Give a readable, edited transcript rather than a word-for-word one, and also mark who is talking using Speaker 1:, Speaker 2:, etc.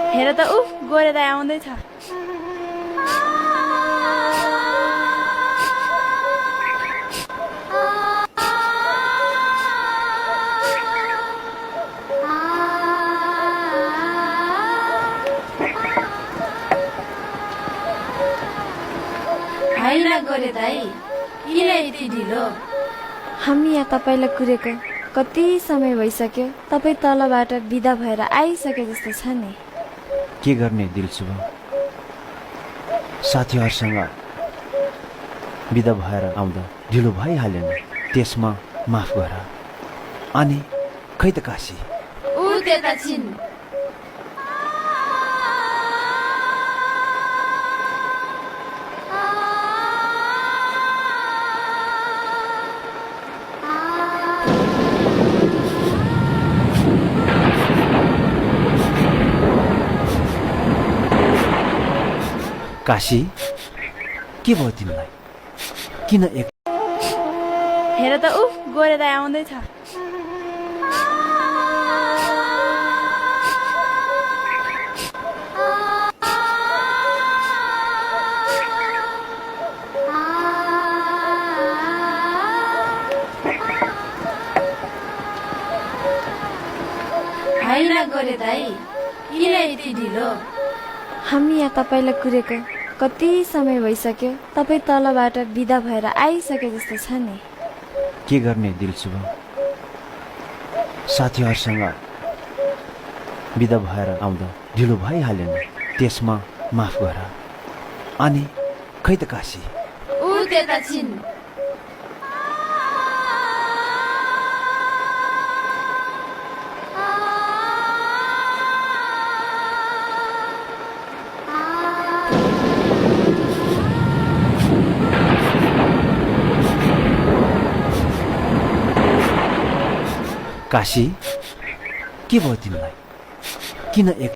Speaker 1: हेर त उफ गोरे दाइ आउँदैछ।
Speaker 2: होइन गोरे दाइ, किन यति ढिलो?
Speaker 3: हामी यहाँ तपाईँलाई कुरेको कति समय भइसक्यो। तपाईँ तलबाट बिदा भएर आइसके जस्तो छ नि।
Speaker 4: के गर्ने दिलसुभ, साथीहरूसँग बिदा भएर आउँदा ढिलो भइहाल्यो नि, त्यसमा माफ गर। अनि खै त काशी
Speaker 2: ऊ त्यता छिन्।
Speaker 4: काशी, के भयो तिमीलाई? किन एक
Speaker 1: हेर त उफ गोरे दाइ आउँदैछ।
Speaker 2: होइन गोरे दाइ, किन यति ढिलो?
Speaker 3: हामी यहाँ तपाईँलाई कुरेको कति समय भइसक्यो। तपाईँ तलबाट बिदा भएर आइसके जस्तो छ नि।
Speaker 4: के गर्ने दिलसुभ, साथीहरूसँग बिदा भएर आउँदा ढिलो भइहाल्यो नि, त्यसमा माफ गर। अनि खै त काशी
Speaker 2: ऊ त्यता छिन्।
Speaker 4: काशी, के भयो तिमीलाई? किन एक